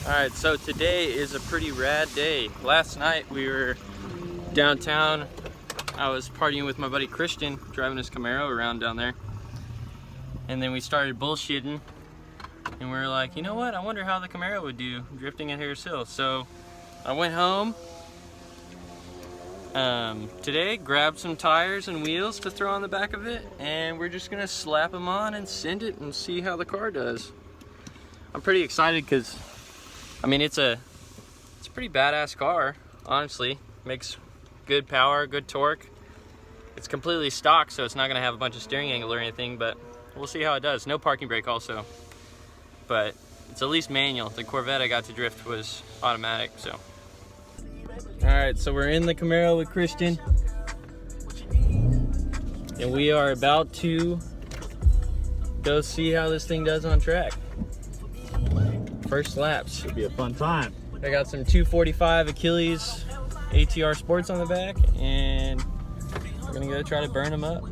Alright, so today is a pretty rad day. Last night we were downtown. I was partying with my buddy Christian, driving his Camaro around down there. And then we started bullshitting. And we were like, you know what? I wonder how the Camaro would do drifting at Harris Hill. So I went home today, grabbed some tires and wheels to throw on the back of it. And we're just gonna slap them on and send it and see how the car does. I'm pretty excited because I mean, it's a pretty badass car, honestly. Makes good power, good torque. It's completely stock, so it's not gonna have a bunch of steering angle or anything, but we'll see how it does. No parking brake also, but it's at least manual. The Corvette I got to drift was automatic, so. All right, so we're in the Camaro with Christian, and we are about to go see how this thing does on track. First laps. Should be a fun time. I got some 245 Achilles ATR Sports on the back, and we're gonna go try to burn them up.